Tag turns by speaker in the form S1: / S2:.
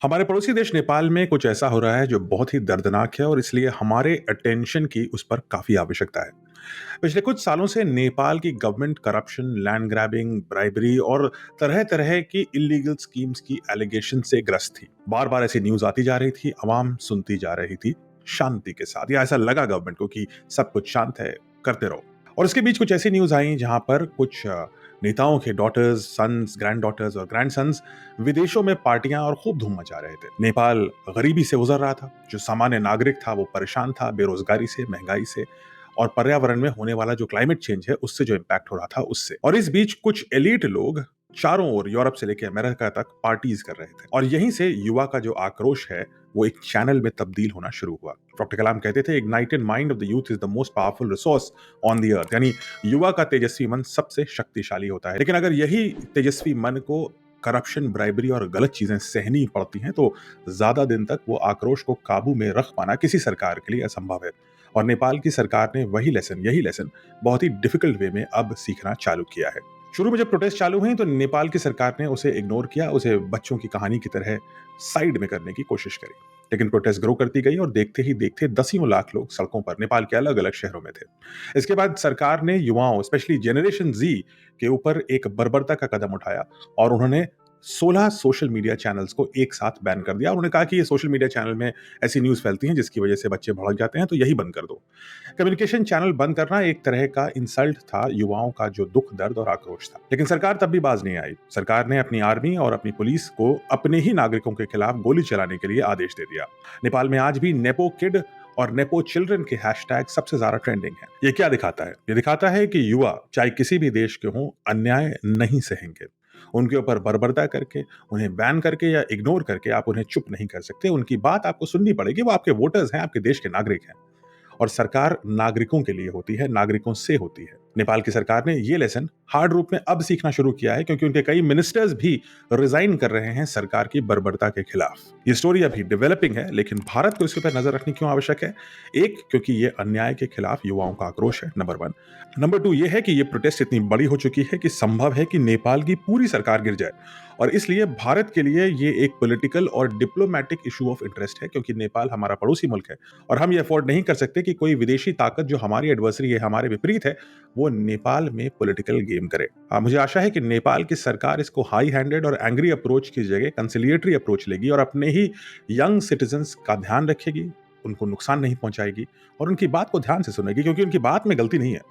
S1: हमारे पड़ोसी देश नेपाल में कुछ ऐसा हो रहा है जो बहुत ही दर्दनाक है और इसलिए हमारे अटेंशन की उस पर काफ़ी आवश्यकता है। पिछले कुछ सालों से नेपाल की government corruption, land grabbing, bribery और तरह-तरह की इल्लीगल स्कीम्स की एलिगेशन से ग्रस्त थी। बार-बार ऐसी न्यूज़ आती जा रही थी, अवाम सुनती जा रही थी शांति के साथ या ऐसा लगा गवर्नमेंट को कि सब कुछ शांत है, करते रहो। और इसके बीच कुछ ऐसी न्यूज़ आई जहाँ पर कुछ नेताओं के डॉटर्स, सन्स, ग्रैंड डॉटर्स और ग्रैंडसन्स विदेशों में पार्टियां और खूब धूम मचा रहे थे। नेपाल गरीबी से गुजर रहा था, जो सामान्य नागरिक था वो परेशान था, बेरोजगारी से, महंगाई से और पर्यावरण में होने वाला जो क्लाइमेट चेंज है उससे जो इम्पैक्ट हो रहा था उससे। और इस बीच कुछ एलीट लोग चारों ओर यूरोप से लेकर अमेरिका तक पार्टीज कर रहे थे और यहीं से युवा का जो आक्रोश है वो एक चैनल में तब्दील होना शुरू हुआ। डॉक्टर कलाम कहते थे, ignited mind of the youth is the most powerful resource on the earth, यानी युवा का तेजस्वी मन सबसे शक्तिशाली होता है। लेकिन अगर यही तेजस्वी मन को करप्शन, ब्राइबरी और गलत चीजें सहनी पड़ती हैं तो ज्यादा दिन तक वो आक्रोश को काबू में रख पाना किसी सरकार के लिए असंभव है। और नेपाल की सरकार ने यही लेसन बहुत ही डिफिकल्ट वे में अब सीखना चालू किया है। शुरू में जब प्रोटेस्ट चालू हुई तो नेपाल की सरकार ने उसे इग्नोर किया, उसे बच्चों की कहानी की तरह साइड में करने की कोशिश करी। लेकिन प्रोटेस्ट ग्रो करती गई और देखते ही देखते दसियों लाख लोग सड़कों पर नेपाल के अलग अलग शहरों में थे। इसके बाद सरकार ने युवाओं, स्पेशली जनरेशन जी के ऊपर एक बर्बरता का कदम उठाया और उन्होंने 16 सोशल मीडिया चैनल्स को एक साथ बैन कर दिया। उन्होंने कहा कि ये सोशल मीडिया चैनल में ऐसी न्यूज़ फैलती हैं जिसकी वजह से बच्चे भड़क जाते हैं, तो यही बंद कर दो। कम्युनिकेशन चैनल बंद करना एक तरह का इंसल्ट था युवाओं का जो दुख, दर्द और आक्रोश था। लेकिन सरकार तब भी बाज नहीं आई। सरकार ने अपनी आर्मी और अपनी पुलिस को अपने ही नागरिकों के खिलाफ गोली चलाने के लिए आदेश दे दिया। नेपाल में आज भी नेपो किड और नेपो चिल्ड्रन के हैशटैग सबसे ज्यादा ट्रेंडिंग है। ये क्या दिखाता है? ये दिखाता है कि युवा चाहे किसी भी देश के हों, अन्याय नहीं सहेंगे। उनके ऊपर बर्बरता करके, उन्हें बैन करके या इग्नोर करके आप उन्हें चुप नहीं कर सकते। उनकी बात आपको सुननी पड़ेगी। वो आपके वोटर्स हैं, आपके देश के नागरिक हैं। और सरकार नागरिकों के लिए होती है, नागरिकों से होती है। नेपाल की सरकार ने ये लेसन हार्ड रूप में अब सीखना शुरू किया है, क्योंकि उनके कई मिनिस्टर्स भी रिजाइन कर रहे हैं सरकार की बर्बरता के खिलाफ। ये स्टोरी अभी डेवलपिंग है, लेकिन भारत को इसके ऊपर नजर रखनी क्यों आवश्यक है? एक, क्योंकि ये अन्याय के खिलाफ युवाओं का आक्रोश है, नंबर 1। नंबर 2 ये है कि ये प्रोटेस्ट इतनी बड़ी हो चुकी है कि संभव है कि नेपाल की पूरी सरकार गिर जाए। और इसलिए भारत के लिए ये एक पॉलिटिकल और डिप्लोमेटिक इशू ऑफ इंटरेस्ट है, क्योंकि नेपाल हमारा पड़ोसी मुल्क है और हम ये अफोर्ड नहीं कर सकते कि कोई विदेशी ताकत जो हमारी एडवर्सरी है, हमारे विपरीत है, वो नेपाल में पॉलिटिकल गेम करे। मुझे आशा है कि नेपाल की सरकार इसको हाई हैंडेड और एंग्री अप्रोच की जगह कंसिलिएटरी अप्रोच लेगी और अपने ही यंग सिटीजन्स का ध्यान रखेगी, उनको नुकसान नहीं पहुंचाएगी और उनकी बात को ध्यान से सुनेगी, क्योंकि उनकी बात में गलती नहीं है।